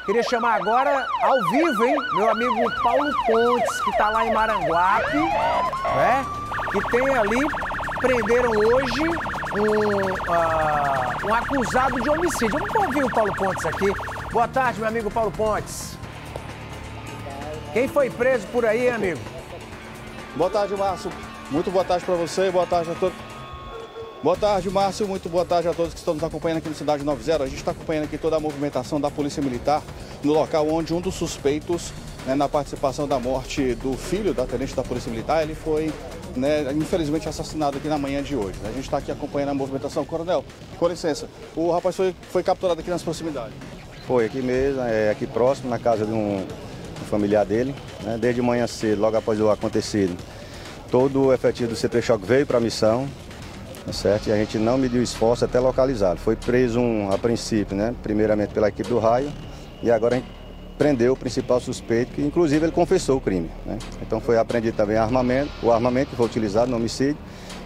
Queria chamar agora, ao vivo, hein, meu amigo Paulo Pontes, que está lá em Maranguape, né? Que tem ali, prenderam hoje um acusado de homicídio. Vamos ouvir o Paulo Pontes aqui. Boa tarde, meu amigo Paulo Pontes. Quem foi preso por aí, amigo? Boa tarde, Márcio. Muito boa tarde para você e boa tarde a todos. Boa tarde, Márcio. Muito boa tarde a todos que estão nos acompanhando aqui no Cidade 90. A gente está acompanhando aqui toda a movimentação da Polícia Militar no local onde um dos suspeitos, né, na participação da morte do filho da tenente da Polícia Militar, ele foi, né, infelizmente assassinado aqui na manhã de hoje. A gente está aqui acompanhando a movimentação. Coronel, com licença, o rapaz foi capturado aqui nas proximidades. Foi aqui mesmo, aqui próximo, na casa de um familiar dele, né? Desde manhã cedo, logo após o acontecido, todo o efetivo do CP Choque veio para a missão, tá certo? E a gente não mediu esforço até localizá-lo. Foi preso a princípio, né? Primeiramente pela equipe do Raio, e agora a gente prendeu o principal suspeito, que inclusive ele confessou o crime, né? Então foi apreendido também o armamento que foi utilizado no homicídio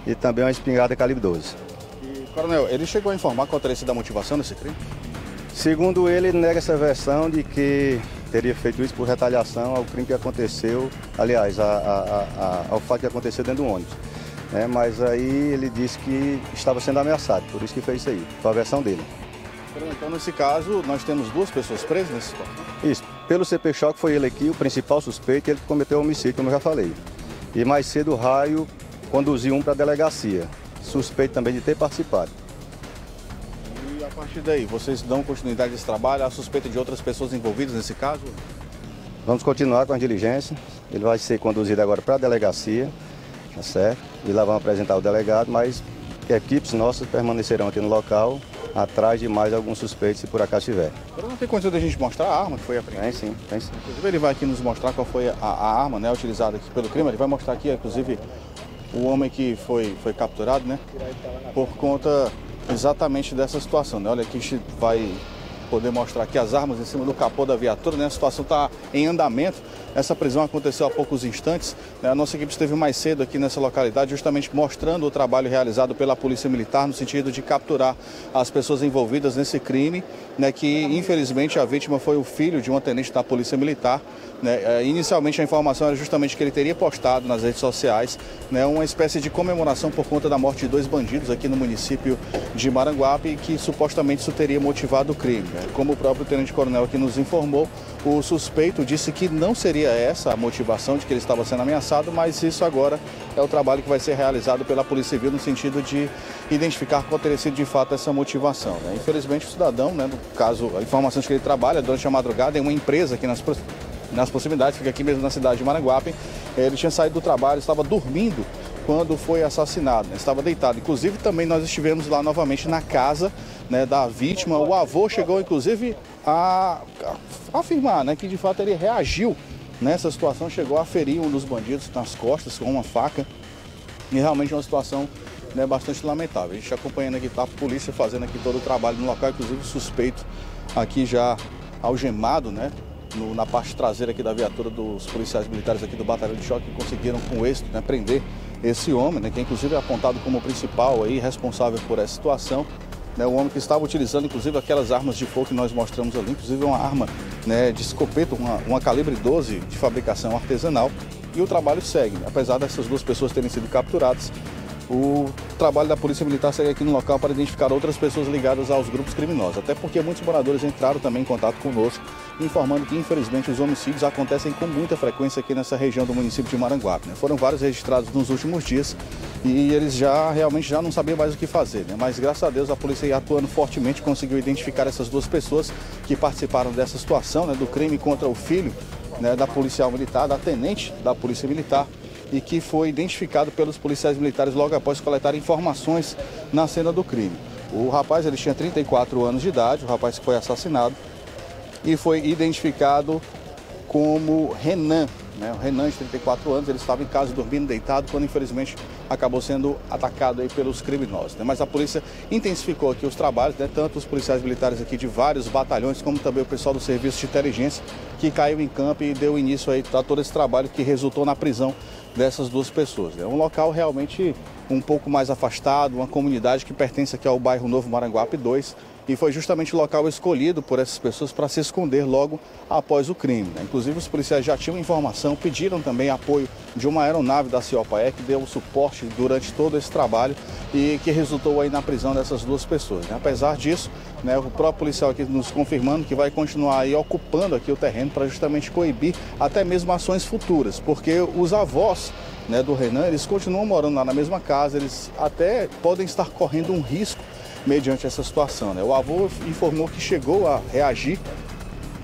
e também uma espingarda calibre 12. E, Coronel, ele chegou a informar qual teria sido a motivação desse crime? Segundo ele, ele nega essa versão de que teria feito isso por retaliação ao crime que aconteceu, aliás, ao fato que aconteceu dentro do ônibus. Mas aí ele disse que estava sendo ameaçado, por isso que fez isso aí, foi a versão dele. Então, nesse caso, nós temos duas pessoas presas nesse situação? Isso, pelo CP Choque foi ele aqui, o principal suspeito, ele cometeu homicídio, como eu já falei. E mais cedo o Raio conduziu para a delegacia, suspeito também de ter participado. E a partir daí, vocês dão continuidade a esse trabalho? Há suspeita de outras pessoas envolvidas nesse caso? Vamos continuar com as diligências. Ele vai ser conduzido agora para a delegacia, tá certo? E lá vamos apresentar o delegado, mas equipes nossas permanecerão aqui no local, atrás de mais alguns suspeitos, se por acaso tiver. Agora não tem condição de a gente mostrar a arma que foi apreendida? Tem sim, tem sim. Inclusive ele vai aqui nos mostrar qual foi a arma, né, utilizada aqui pelo crime. Ele vai mostrar aqui, inclusive, o homem que foi capturado, né, por conta exatamente dessa situação, né? Olha aqui, a gente vai poder mostrar aqui as armas em cima do capô da viatura, né? A situação está em andamento. Essa prisão aconteceu há poucos instantes, né? A nossa equipe esteve mais cedo aqui nessa localidade, justamente mostrando o trabalho realizado pela Polícia Militar no sentido de capturar as pessoas envolvidas nesse crime, né? Que infelizmente a vítima foi o filho de uma tenente da Polícia Militar, né? Inicialmente a informação era justamente que ele teria postado nas redes sociais, né, uma espécie de comemoração por conta da morte de dois bandidos aqui no município de Maranguape, e que supostamente isso teria motivado o crime, né? Como o próprio tenente-coronel aqui nos informou, o suspeito disse que não seria essa a motivação de que ele estava sendo ameaçado, mas isso agora é o trabalho que vai ser realizado pela Polícia Civil no sentido de identificar qual teria sido de fato essa motivação, né? Infelizmente o cidadão, né, no caso, a informação de que ele trabalha durante a madrugada em uma empresa aqui nas proximidades, fica aqui mesmo na cidade de Maranguape. Ele tinha saído do trabalho, estava dormindo quando foi assassinado, né? Estava deitado. Inclusive também nós estivemos lá novamente na casa, né, da vítima. O avô chegou inclusive a afirmar, né, que de fato ele reagiu nessa situação, chegou a ferir um dos bandidos nas costas com uma faca, e realmente é uma situação, né, bastante lamentável. A gente acompanhando aqui, tá a polícia fazendo aqui todo o trabalho no local, inclusive o suspeito aqui já algemado, né, na parte traseira aqui da viatura dos policiais militares aqui do Batalhão de Choque, que conseguiram com êxito, né, prender esse homem, né, que inclusive é apontado como principal aí, responsável por essa situação, né, o homem que estava utilizando inclusive aquelas armas de fogo que nós mostramos ali, inclusive uma arma, né, de escopeta, uma calibre 12 de fabricação artesanal, e o trabalho segue, né? Apesar dessas duas pessoas terem sido capturadas, o trabalho da Polícia Militar segue aqui no local para identificar outras pessoas ligadas aos grupos criminosos, até porque muitos moradores entraram também em contato conosco, informando que infelizmente os homicídios acontecem com muita frequência aqui nessa região do município de Maranguape, né? Foram vários registrados nos últimos dias e eles realmente já não sabiam mais o que fazer, né? Mas graças a Deus a polícia aí, atuando fortemente, conseguiu identificar essas duas pessoas que participaram dessa situação, né, do crime contra o filho, né, da policial militar, da tenente da Polícia Militar, e que foi identificado pelos policiais militares logo após coletar informações na cena do crime. O rapaz, ele tinha 34 anos de idade, o rapaz que foi assassinado, e foi identificado como Renan, né? O Renan, de 34 anos, ele estava em casa dormindo deitado quando infelizmente acabou sendo atacado aí pelos criminosos, né? Mas a polícia intensificou aqui os trabalhos, né? Tanto os policiais militares aqui de vários batalhões, como também o pessoal do serviço de inteligência, que caiu em campo e deu início aí a todo esse trabalho que resultou na prisão dessas duas pessoas, né? Um local realmente um pouco mais afastado, uma comunidade que pertence aqui ao bairro Novo Maranguape 2, e foi justamente o local escolhido por essas pessoas para se esconder logo após o crime, né? Inclusive, os policiais já tinham informação, pediram também apoio de uma aeronave da CIOPAE que deu suporte durante todo esse trabalho e que resultou aí na prisão dessas duas pessoas, né? Apesar disso, né, o próprio policial aqui nos confirmando que vai continuar aí ocupando aqui o terreno para justamente coibir até mesmo ações futuras, porque os avós, né, do Renan, eles continuam morando lá na mesma casa, eles até podem estar correndo um risco mediante essa situação, né? O avô informou que chegou a reagir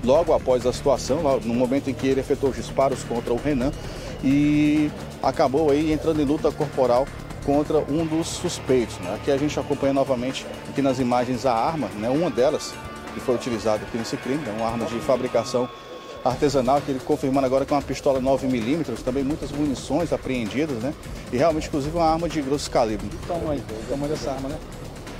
logo após a situação, no momento em que ele efetuou os disparos contra o Renan e acabou aí entrando em luta corporal contra um dos suspeitos, né? Aqui a gente acompanha novamente aqui nas imagens a arma, né? Uma delas que foi utilizada aqui nesse crime, né? Uma arma de fabricação artesanal, que ele confirmando agora que é uma pistola 9mm, também muitas munições apreendidas, né? E realmente, inclusive, uma arma de grosso calibre. O tamanho dessa arma, né?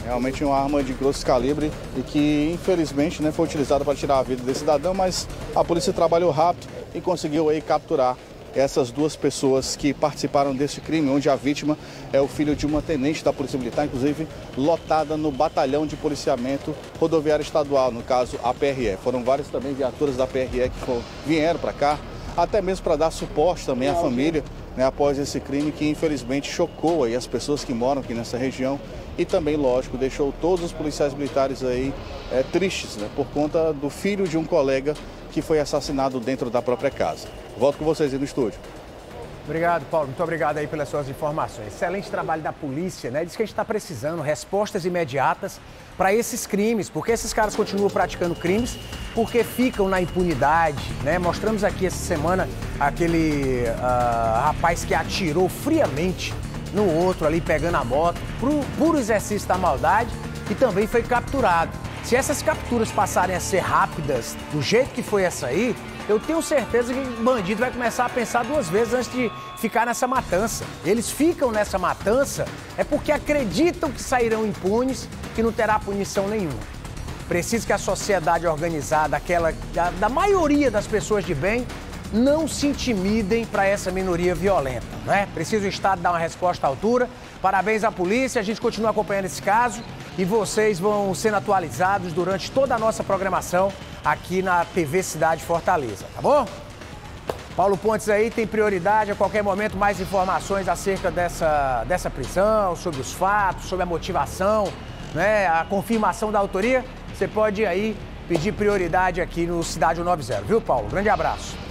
Realmente uma arma de grosso calibre e que, infelizmente, né, foi utilizada para tirar a vida desse cidadão, mas a polícia trabalhou rápido e conseguiu aí capturar essas duas pessoas que participaram desse crime, onde a vítima é o filho de uma tenente da Polícia Militar, inclusive lotada no Batalhão de Policiamento Rodoviário Estadual, no caso a PRE. Foram várias também viaturas da PRE que vieram para cá, até mesmo para dar suporte também à família, né, após esse crime que infelizmente chocou aí as pessoas que moram aqui nessa região e também, lógico, deixou todos os policiais militares aí tristes, né, por conta do filho de um colega que foi assassinado dentro da própria casa. Volto com vocês aí no estúdio. Obrigado, Paulo. Muito obrigado aí pelas suas informações. Excelente trabalho da polícia, né? Diz que a gente está precisando respostas imediatas para esses crimes, porque esses caras continuam praticando crimes porque ficam na impunidade, né? Mostramos aqui essa semana aquele rapaz que atirou friamente no outro ali, pegando a moto, puro exercício da maldade, e também foi capturado. Se essas capturas passarem a ser rápidas, do jeito que foi essa aí, eu tenho certeza que o bandido vai começar a pensar duas vezes antes de ficar nessa matança. Eles ficam nessa matança é porque acreditam que sairão impunes, que não terá punição nenhuma. Preciso que a sociedade organizada, aquela da maioria das pessoas de bem, não se intimidem para essa minoria violenta, né? Precisa o Estado dar uma resposta à altura. Parabéns à polícia, a gente continua acompanhando esse caso e vocês vão sendo atualizados durante toda a nossa programação aqui na TV Cidade Fortaleza, tá bom? Paulo Pontes aí tem prioridade, a qualquer momento mais informações acerca dessa prisão, sobre os fatos, sobre a motivação, né, a confirmação da autoria, você pode aí pedir prioridade aqui no Cidade 190, viu, Paulo? Grande abraço.